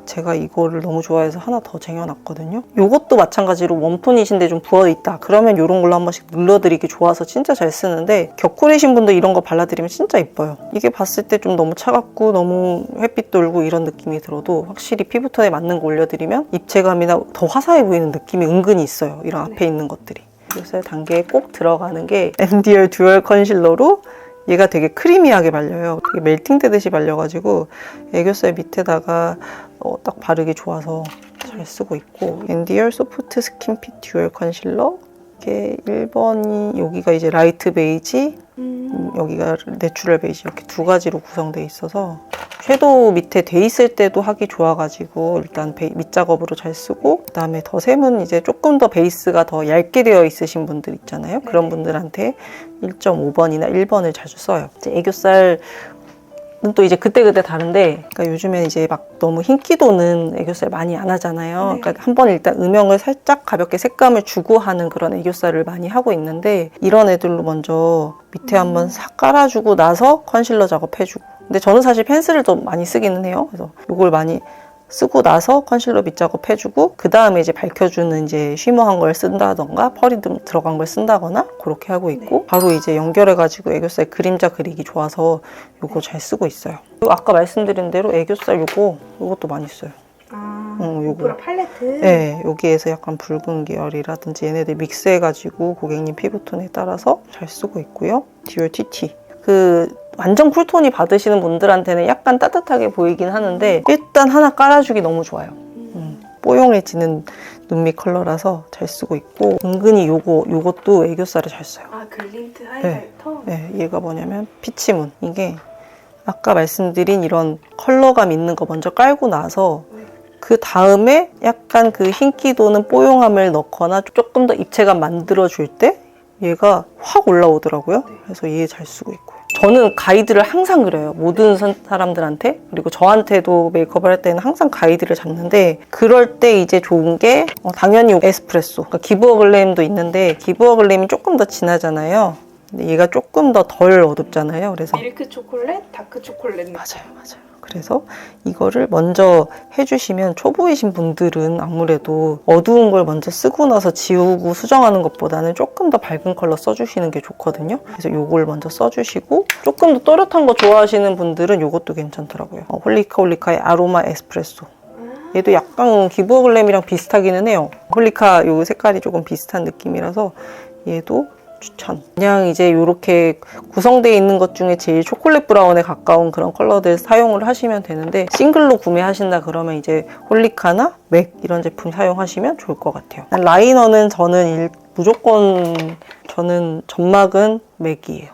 제가 이거를 너무 좋아해서 하나 더 쟁여놨거든요. 이것도 마찬가지로 웜톤이신데 좀 부어있다. 그러면 이런 걸로 한 번씩 눌러드리기 좋아서 진짜 잘 쓰는데 격쿨이신 분들 이런 거 발라드리면 진짜 이뻐요. 이게 봤을 때 좀 너무 차갑고 너무 햇빛 돌고 이런 느낌이 들어도 확실히 피부톤에 맞는 거 올려드리면 입체감이나 더 화사해 보이는 느낌이 은근히 있어요. 이런 앞에 있는 것들이. 그래서 단계에 꼭 들어가는 게 MDR 듀얼 컨실러로 얘가 되게 크리미하게 발려요. 되게 멜팅되듯이 발려가지고 애교살 밑에다가 딱 바르기 좋아서 잘 쓰고 있고 엔디얼 소프트 스킨핏 듀얼 컨실러 이게 1번이 여기가 이제 라이트 베이지 여기가 내추럴 베이지 이렇게 두 가지로 구성되어 있어서 섀도우 밑에 돼 있을 때도 하기 좋아가지고 일단 밑작업으로 잘 쓰고 그다음에 더 샘은 이제 조금 더 베이스가 더 얇게 되어 있으신 분들 있잖아요. 그런 분들한테 1.5번이나 1번을 자주 써요. 이제 애교살 또 이제 그때그때 다른데 그러니까 요즘에 이제 막 너무 흰기 도는 애교살 많이 안 하잖아요. 그러니까 한 번 일단 음영을 살짝 가볍게 색감을 주고 하는 그런 애교살을 많이 하고 있는데 이런 애들로 먼저 밑에 한번 싹 깔아주고 나서 컨실러 작업해주고 근데 저는 사실 펜슬을 더 많이 쓰기는 해요. 그래서 이걸 많이 쓰고 나서 컨실러 밑작업 해주고 그 다음에 이제 밝혀주는 이제 쉬머한 걸 쓴다던가 펄이 들어간 걸 쓴다거나 그렇게 하고 있고 바로 이제 연결해가지고 애교살 그림자 그리기 좋아서 이거 잘 쓰고 있어요. 그리고 아까 말씀드린 대로 애교살 이것도 많이 써요. 요거. 오프라 팔레트. 네, 여기에서 약간 붉은 계열이라든지 얘네들 믹스해가지고 고객님 피부톤에 따라서 잘 쓰고 있고요. 디올 TT. 완전 쿨톤이 받으시는 분들한테는 약간 따뜻하게 보이긴 하는데 일단 하나 깔아주기 너무 좋아요. 뽀용해지는 눈밑 컬러라서 잘 쓰고 있고 은근히 요것도 애교살을 잘 써요. 아, 글린트 하이라이터? 네, 얘가 뭐냐면 피치문. 이게 아까 말씀드린 이런 컬러감 있는 거 먼저 깔고 나서 그 다음에 약간 그 흰기 도는 뽀용함을 넣거나 조금 더 입체감 만들어줄 때 얘가 확 올라오더라고요. 그래서 얘 잘 쓰고 있고. 저는 가이드를 항상 그려요. 모든 사람들한테. 그리고 저한테도 메이크업을 할 때는 항상 가이드를 잡는데 그럴 때 이제 좋은 게 당연히 에스프레소. 그러니까 기브어글레임도 있는데 기브어글레임이 조금 더 진하잖아요. 근데 얘가 조금 더 덜 어둡잖아요. 그래서 밀크 초콜릿, 다크 초콜릿. 맞아요. 그래서 이거를 먼저 해주시면 초보이신 분들은 아무래도 어두운 걸 먼저 쓰고 나서 지우고 수정하는 것보다는 조금 더 밝은 컬러 써주시는 게 좋거든요. 그래서 이걸 먼저 써주시고 조금 더 또렷한 거 좋아하시는 분들은 이것도 괜찮더라고요. 홀리카의 아로마 에스프레소. 얘도 약간 기브어글램이랑 비슷하기는 해요. 홀리카 요 색깔이 조금 비슷한 느낌이라서 얘도 추천. 그냥 이제 이렇게 구성되어 있는 것 중에 제일 초콜릿 브라운에 가까운 그런 컬러들 사용을 하시면 되는데 싱글로 구매하신다 그러면 이제 홀리카나 맥 이런 제품 사용하시면 좋을 것 같아요. 라이너는 무조건 저는 점막은 맥이에요.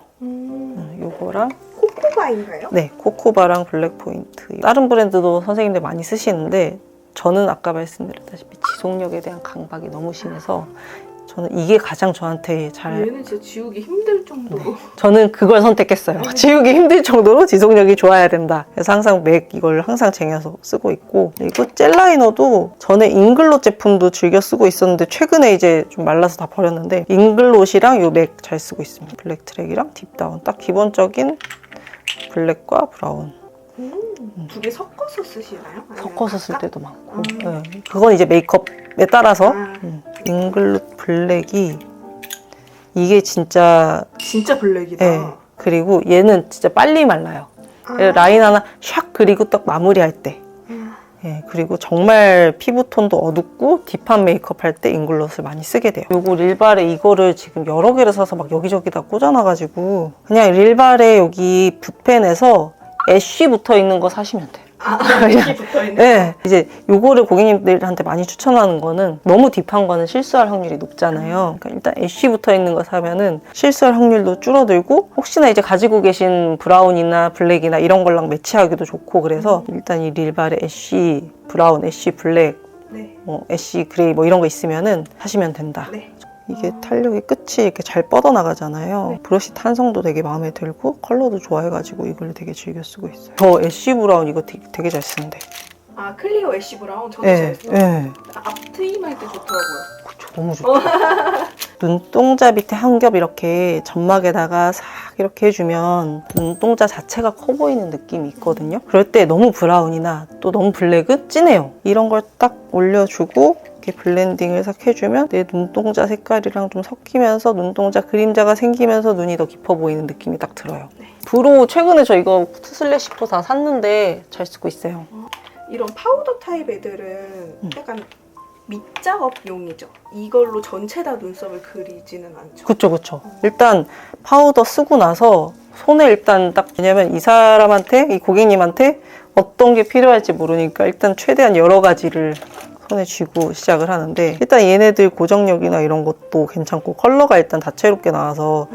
요거랑 코코바인가요? 네, 코코바랑 블랙 포인트. 다른 브랜드도 선생님들 많이 쓰시는데 저는 아까 말씀드렸다시피 지속력에 대한 강박이 너무 심해서 저는 이게 가장 저한테 얘는 진짜 지우기 힘들 정도로. 저는 그걸 선택했어요. 지우기 힘들 정도로 지속력이 좋아야 된다. 그래서 항상 맥 이걸 항상 쟁여서 쓰고 있고 그리고 젤 라이너도 전에 잉글롯 제품도 즐겨 쓰고 있었는데 최근에 이제 좀 말라서 다 버렸는데 잉글롯이랑 요 맥 잘 쓰고 있습니다. 블랙 트랙이랑 딥다운 딱 기본적인 블랙과 브라운. 두 개 섞어서 쓰시나요? 섞어서 쓸 때도 많고 네. 그건 이제 메이크업에 따라서 잉글롯 블랙이 이게 진짜 블랙이다. 네. 그리고 얘는 진짜 빨리 말라요. 라인 하나 샥 그리고 딱 마무리할 때 네. 그리고 정말 피부톤도 어둡고 딥한 메이크업 할 때 잉글롯을 많이 쓰게 돼요. 요거 릴발에 이거를 지금 여러 개를 사서 막 여기저기다 꽂아놔가지고 그냥 릴발에 여기 붓펜에서 애쉬 붙어 있는 거 사시면 돼요. 이렇게 붙어있는 네, 이제 요거를 고객님들한테 많이 추천하는 거는 너무 딥한 거는 실수할 확률이 높잖아요. 그러니까 일단 애쉬 붙어 있는 거 사면은 실수할 확률도 줄어들고 혹시나 이제 가지고 계신 브라운이나 블랙이나 이런 걸랑 매치하기도 좋고 그래서 일단 이 릴발에 애쉬 브라운, 애쉬 블랙, 애쉬 그레이 뭐 이런 거 있으면은 사시면 된다. 네. 이게 탄력이 끝이 이렇게 잘 뻗어나가잖아요. 브러쉬 탄성도 되게 마음에 들고 컬러도 좋아해가지고 이걸 되게 즐겨 쓰고 있어요. 저 애쉬 브라운 이거 되게 잘 쓰는데. 아, 클리오 애쉬 브라운 저도 잘 써요. 네. 앞 트임할 때 좋더라고요. 그쵸, 너무 좋다. 눈동자 밑에 한 겹 이렇게 점막에다가 싹 이렇게 해주면 눈동자 자체가 커 보이는 느낌이 있거든요. 그럴 때 너무 브라운이나 또 너무 블랙은 진해요. 이런 걸 딱 올려주고 이렇게 블렌딩을 싹 해주면 내 눈동자 색깔이랑 좀 섞이면서 눈동자 그림자가 생기면서 눈이 더 깊어 보이는 느낌이 딱 들어요. 브로우 최근에 저 이거 투슬래시도 다 샀는데 잘 쓰고 있어요. 이런 파우더 타입 애들은 약간 밑작업용이죠. 이걸로 전체 다 눈썹을 그리지는 않죠. 그쵸. 일단 파우더 쓰고 나서 손에 일단 딱 왜냐면 이 사람한테 이 고객님한테 어떤 게 필요할지 모르니까 일단 최대한 여러 가지를 손에 쥐고 시작을 하는데 일단 얘네들 고정력이나 이런 것도 괜찮고 컬러가 일단 다채롭게 나와서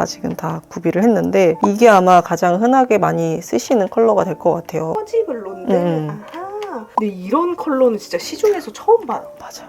지금 다 구비를 했는데 이게 아마 가장 흔하게 많이 쓰시는 컬러가 될 것 같아요. 퍼지 블론드? 아하. 근데 이런 컬러는 진짜 시중에서 처음 봐요. 맞아.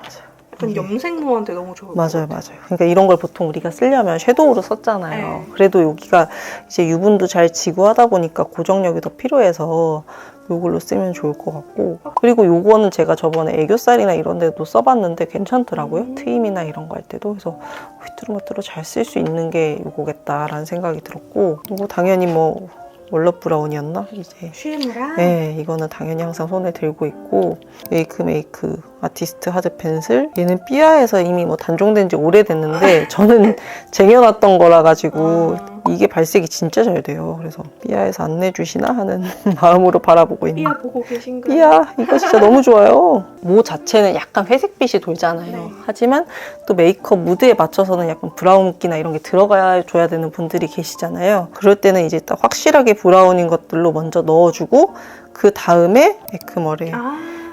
약간 염색모한테 너무 좋을 것 맞아요. 같아요. 그러니까 이런 걸 보통 우리가 쓰려면 섀도우로 썼잖아요. 네. 그래도 여기가 이제 유분도 잘 지고 하다 보니까 고정력이 더 필요해서 이걸로 쓰면 좋을 것 같고 그리고 요거는 제가 저번에 애교살이나 이런 데도 써봤는데 괜찮더라고요. 트임이나 이런 거 할 때도 그래서 휘뚜루마뚜루 잘 쓸 수 있는 게 요거겠다라는 생각이 들었고 이거 당연히 뭐 월럽 브라운이었나? 이제 쉐무라? 네, 이거는 당연히 항상 손에 들고 있고 메이크 아티스트 하드 펜슬 얘는 삐아에서 이미 뭐 단종된 지 오래됐는데 저는 쟁여놨던 거라 가지고 이게 발색이 진짜 잘 돼요. 그래서 삐아에서 안 내주시나 하는 마음으로 바라보고 있는. 삐아 보고 계신가요? 삐아 이거 진짜 너무 좋아요. 모 자체는 약간 회색빛이 돌잖아요. 네. 하지만 또 메이크업 무드에 맞춰서는 약간 브라운기나 이런 게 들어가야 줘야 되는 분들이 계시잖아요. 그럴 때는 이제 딱 확실하게 브라운인 것들로 먼저 넣어주고 그 다음에 에크머레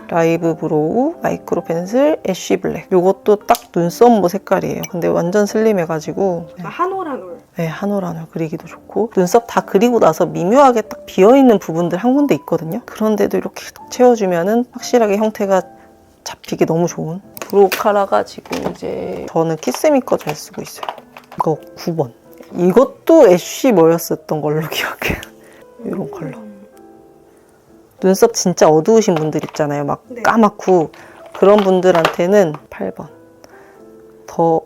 라이브 브로우, 마이크로 펜슬, 애쉬 블랙. 요것도 딱 눈썹모 색깔이에요. 근데 완전 슬림해가지고 한올. 네, 한올 그리기도 좋고 눈썹 다 그리고 나서 미묘하게 딱 비어있는 부분들 한 군데 있거든요. 그런데도 이렇게 딱 채워주면은 확실하게 형태가 잡히기 너무 좋은 브로우 카라가 지금 이제 저는 키스미 거 잘 쓰고 있어요. 이거 9번. 이것도 애쉬 뭐였었던 걸로 기억해요. 이런 컬러. 눈썹 진짜 어두우신 분들 있잖아요. 막 네. 까맣고 그런 분들한테는 8번. 더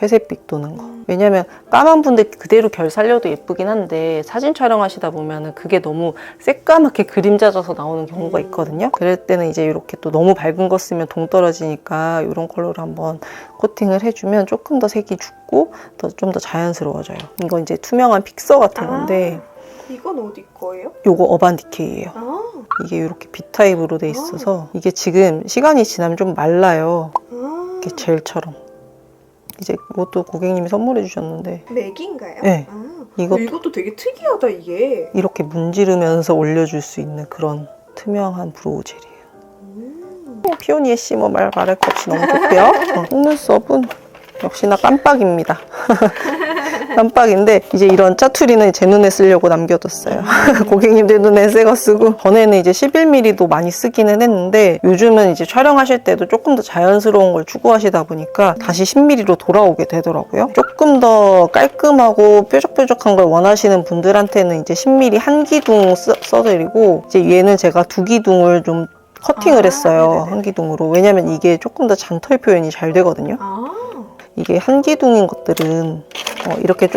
회색빛 도는 거. 왜냐면 까만 분들 그대로 결 살려도 예쁘긴 한데 사진 촬영하시다 보면은 그게 너무 새까맣게 그림자 져서 나오는 경우가 있거든요. 그럴 때는 이제 이렇게 또 너무 밝은 거 쓰면 동 떨어지니까 이런 컬러로 한번 코팅을 해주면 조금 더 색이 죽고 좀 더 자연스러워져요. 이건 이제 투명한 픽서 같은 건데 이건 어디 거예요? 요거 어반디케이예요. 이게 이렇게 B타입으로 돼 있어서 이게 지금 시간이 지나면 좀 말라요. 이렇게 젤처럼. 이제 이것도 고객님이 선물해 주셨는데 맥인가요? 네. 이것도 되게 특이하다 이게. 이렇게 문지르면서 올려줄 수 있는 그런 투명한 브로우 젤이에요. 피오니에 씨 뭐 말할 거 없이 너무 좋고요. 속눈썹은 역시나 깜빡입니다. 깜빡인데 이제 이런 짜투리는 제 눈에 쓰려고 남겨뒀어요. 고객님들 눈에 새 거 쓰고 전에는 이제 11mm도 많이 쓰기는 했는데 요즘은 이제 촬영하실 때도 조금 더 자연스러운 걸 추구하시다 보니까 다시 10mm로 돌아오게 되더라고요. 조금 더 깔끔하고 뾰족뾰족한 걸 원하시는 분들한테는 이제 10mm 한 기둥 써드리고 이제 얘는 제가 두 기둥을 좀 커팅을 했어요. 네네네. 한 기둥으로. 왜냐면 이게 조금 더 잔털 표현이 잘 되거든요. 이게 한 기둥인 것들은 이렇게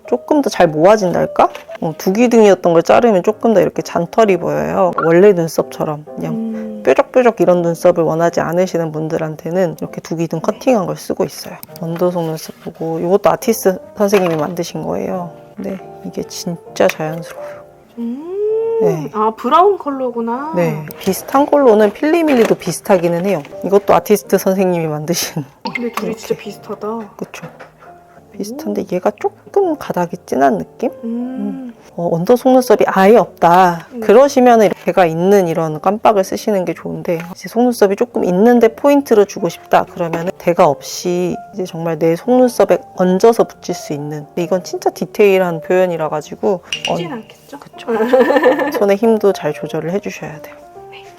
조금 더 잘 모아진달까? 두 기둥이었던 걸 자르면 조금 더 이렇게 잔털이 보여요. 원래 눈썹처럼 그냥 뾰족뾰족 이런 눈썹을 원하지 않으시는 분들한테는 이렇게 두 기둥 커팅한 걸 쓰고 있어요. 원더 속눈썹 보고 이것도 아티스트 선생님이 만드신 거예요. 근데 이게 진짜 자연스러워요. 네. 브라운 컬러구나. 네, 비슷한 걸로는 필리밀리도 비슷하기는 해요. 이것도 아티스트 선생님이 만드신. 근데 둘이 진짜 비슷하다. 그쵸. 비슷한데 얘가 조금 가닥이 진한 느낌? 언더 속눈썹이 아예 없다. 그러시면 걔가 있는 이런 깜빡을 쓰시는 게 좋은데 이제 속눈썹이 조금 있는데 포인트를 주고 싶다. 그러면 대가 없이 이제 정말 내 속눈썹에 얹어서 붙일 수 있는. 근데 이건 진짜 디테일한 표현이라 가지고 쉽진 않겠죠? 그쵸. 손에 힘도 잘 조절을 해주셔야 돼요.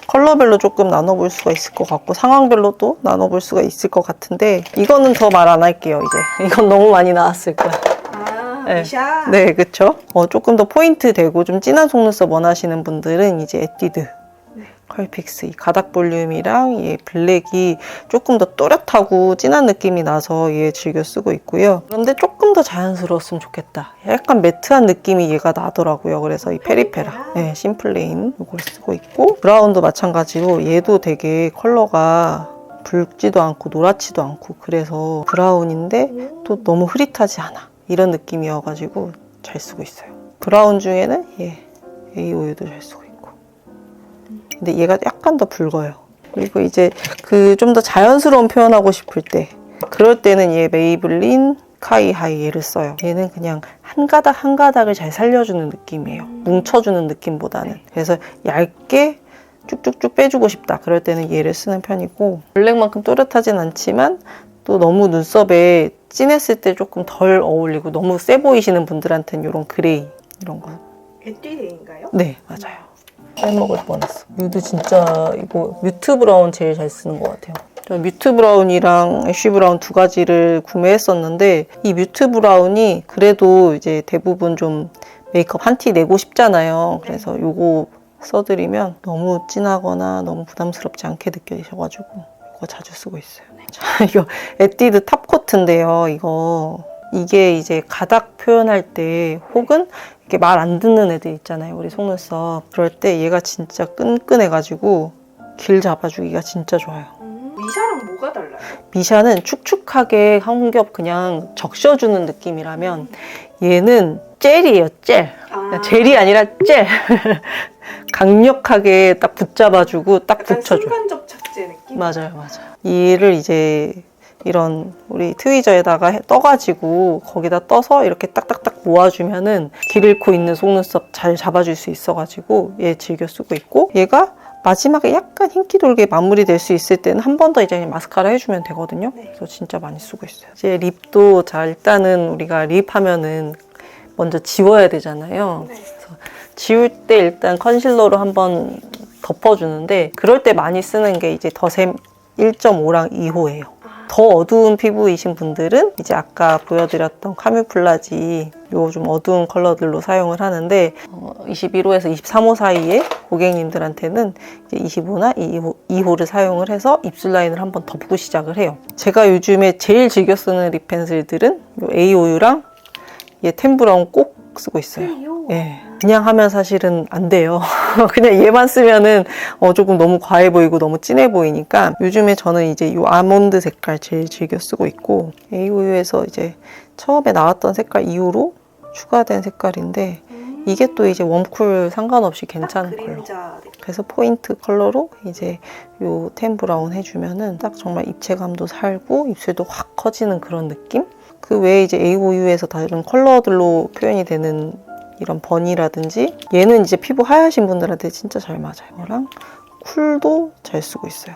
컬러별로 조금 나눠볼 수가 있을 것 같고 상황별로 또 나눠볼 수가 있을 것 같은데 이거는 더 말 안 할게요. 이제 이건 너무 많이 나왔을 거야. 네. 미샤. 네, 그쵸? 조금 더 포인트 되고 좀 진한 속눈썹 원하시는 분들은 이제 에뛰드 컬픽스 이 가닥 볼륨이랑 얘 블랙이 조금 더 또렷하고 진한 느낌이 나서 얘 즐겨 쓰고 있고요. 그런데 조금 더 자연스러웠으면 좋겠다. 약간 매트한 느낌이 얘가 나더라고요. 그래서 이 페리페라 네, 심플레인 이걸 쓰고 있고 브라운도 마찬가지로 얘도 되게 컬러가 붉지도 않고 노랗지도 않고 그래서 브라운인데 또 너무 흐릿하지 않아. 이런 느낌이어가지고 잘 쓰고 있어요. 브라운 중에는 얘 A5U도 잘 쓰고 있고 근데 얘가 약간 더 붉어요. 그리고 이제 그 좀 더 자연스러운 표현하고 싶을 때 그럴 때는 얘 메이블린 카이 하이 얘를 써요. 얘는 그냥 한 가닥 한 가닥을 잘 살려주는 느낌이에요. 뭉쳐주는 느낌보다는. 그래서 얇게 쭉쭉쭉 빼주고 싶다. 그럴 때는 얘를 쓰는 편이고 블랙만큼 또렷하진 않지만 또 너무 눈썹에 진했을 때 조금 덜 어울리고 너무 세 보이시는 분들한테는 이런 그레이 이런 거. 에뛰드인가요? 네, 맞아요. 빼먹을 뻔했어. 뮤드 진짜 이거 뮤트 브라운 제일 잘 쓰는 것 같아요. 저 뮤트 브라운이랑 애쉬 브라운 두 가지를 구매했었는데 이 뮤트 브라운이 그래도 이제 대부분 좀 메이크업 한 티 내고 싶잖아요. 그래서 이거 써드리면 너무 진하거나 너무 부담스럽지 않게 느껴지셔가지고 이거 자주 쓰고 있어요. 자, 이거 에뛰드 탑코트인데요. 이게 이제 가닥 표현할 때 혹은 이렇게 말 안 듣는 애들 있잖아요. 우리 속눈썹. 그럴 때 얘가 진짜 끈끈해가지고 길 잡아주기가 진짜 좋아요. 미샤랑 뭐가 달라요? 미샤는 축축하게 한 겹 그냥 적셔주는 느낌이라면 얘는 젤이에요, 젤. 젤이 아니라 젤. 강력하게 딱 붙잡아주고 딱 약간 붙여줘. 순간 접착제 느낌? 맞아요, 맞아요. 얘를 이제 이런 우리 트위저에다가 떠가지고 거기다 떠서 이렇게 딱딱딱 모아주면은 길 잃고 있는 속눈썹 잘 잡아줄 수 있어가지고 얘 즐겨 쓰고 있고, 얘가 마지막에 약간 흰기 돌게 마무리될 수 있을 때는 한 번 더 이제 그냥 마스카라 해주면 되거든요. 네. 그래서 진짜 많이 쓰고 있어요. 이제 립도 자 일단은 우리가 립 하면은 먼저 지워야 되잖아요. 네. 지울 때 일단 컨실러로 한번 덮어주는데, 그럴 때 많이 쓰는 게 이제 더샘 1.5랑 2호예요. 더 어두운 피부이신 분들은 이제 아까 보여드렸던 카뮤플라지 요 좀 어두운 컬러들로 사용을 하는데, 21호에서 23호 사이에 고객님들한테는 이제 25나 2호를 사용을 해서 입술 라인을 한번 덮고 시작을 해요. 제가 요즘에 제일 즐겨 쓰는 립 펜슬들은 요 A5U랑 얘 템브라운 꼭 쓰고 있어요. 예. 그냥 하면 사실은 안 돼요. 그냥 얘만 쓰면은 조금 너무 과해 보이고 너무 진해 보이니까 요즘에 저는 이제 이 아몬드 색깔 제일 즐겨 쓰고 있고, A5U에서 이제 처음에 나왔던 색깔 이후로 추가된 색깔인데, 이게 또 이제 웜쿨 상관없이 괜찮은 컬러. 그래서 포인트 컬러로 이제 요 템 브라운 해주면은 딱 정말 입체감도 살고 입술도 확 커지는 그런 느낌? 그 외에 이제 A5U에서 다른 컬러들로 표현이 되는 이런 버니라든지, 얘는 이제 피부 하얘신 분들한테 진짜 잘 맞아요. 이거랑 쿨도 잘 쓰고 있어요.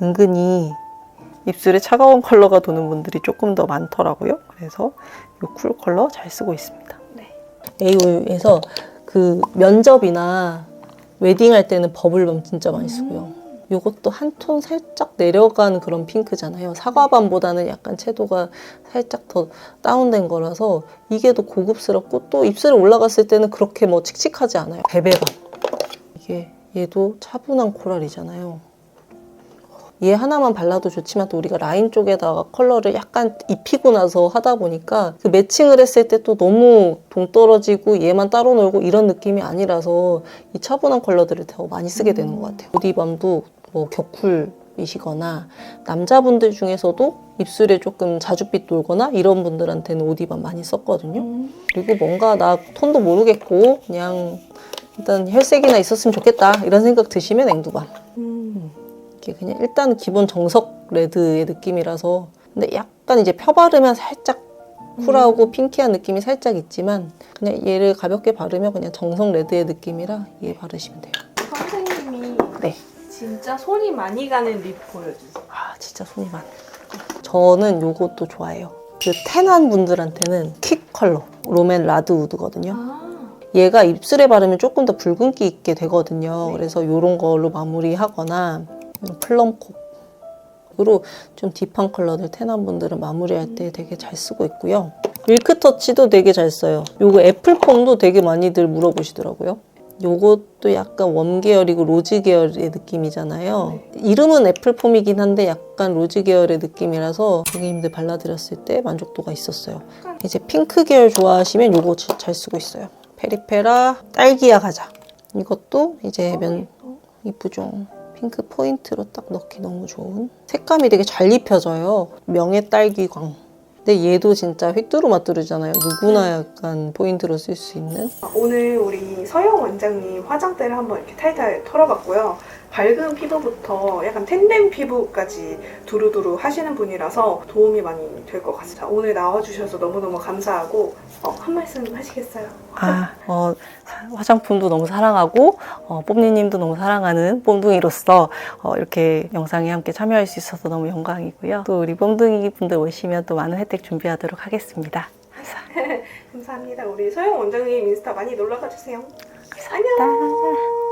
은근히 입술에 차가운 컬러가 도는 분들이 조금 더 많더라고요. 그래서 이 쿨 컬러 잘 쓰고 있습니다. 네. A5U에서 그 면접이나 웨딩할 때는 버블밤 진짜 많이 쓰고요. 이것도 한 톤 살짝 내려간 그런 핑크잖아요. 사과밤보다는 약간 채도가 살짝 더 다운된 거라서 이게 더 고급스럽고, 또 입술에 올라갔을 때는 그렇게 뭐 칙칙하지 않아요. 베베밤. 이게 얘도 차분한 코랄이잖아요. 얘 하나만 발라도 좋지만 또 우리가 라인 쪽에다가 컬러를 약간 입히고 나서 하다 보니까 그 매칭을 했을 때 또 너무 동떨어지고 얘만 따로 놀고 이런 느낌이 아니라서 이 차분한 컬러들을 더 많이 쓰게 되는 것 같아요. 보디밤도 뭐 격쿨이시거나 남자분들 중에서도 입술에 조금 자줏빛 돌거나 이런 분들한테는 오디밤 많이 썼거든요. 그리고 뭔가 나 톤도 모르겠고 그냥 일단 혈색이나 있었으면 좋겠다 이런 생각 드시면 앵두밤. 이게 그냥 일단 기본 정석 레드의 느낌이라서, 근데 약간 이제 펴바르면 살짝 쿨하고 핑키한 느낌이 살짝 있지만 그냥 얘를 가볍게 바르면 그냥 정석 레드의 느낌이라 얘 바르시면 돼요. 선생님이 네. 진짜 손이 많이 가는 립 보여주세요. 아 진짜 손이 많아요. 저는 요것도 좋아해요. 그 텐한 분들한테는 킥 컬러 롬앤 라드 우드거든요. 얘가 입술에 바르면 조금 더 붉은기 있게 되거든요. 그래서 이런 걸로 마무리하거나 플럼콕으로 좀 딥한 컬러들 텐한 분들은 마무리할 때 되게 잘 쓰고 있고요. 밀크터치도 되게 잘 써요. 요거 애플폼도 되게 많이들 물어보시더라고요. 요것도 약간 웜 계열이고 로즈 계열의 느낌이잖아요. 이름은 애플폼이긴 한데 약간 로즈 계열의 느낌이라서 고객님들 발라드렸을 때 만족도가 있었어요. 이제 핑크 계열 좋아하시면 요거 잘 쓰고 있어요. 페리페라 딸기야 가자. 이것도 이제 이쁘죠. 핑크 포인트로 딱 넣기 너무 좋은. 색감이 되게 잘 입혀져요. 명예 딸기광. 근데 얘도 진짜 휘뚜루마뚜루잖아요. 누구나 약간 포인트로 쓸 수 있는. 오늘 우리 서영 원장님 화장대를 한번 이렇게 탈탈 털어봤고요. 밝은 피부부터 약간 텐된 피부까지 두루두루 하시는 분이라서 도움이 많이 될 것 같습니다. 오늘 나와주셔서 너무너무 감사하고 한 말씀 하시겠어요? 화장품도 너무 사랑하고 뽐니님도 너무 사랑하는 뽐둥이로서 이렇게 영상에 함께 참여할 수 있어서 너무 영광이고요. 또 우리 뽐둥이 분들 오시면 또 많은 혜택 준비하도록 하겠습니다. 감사합니다. 우리 서영 원장님 인스타 많이 놀러가 주세요. 감사합니다. 안녕.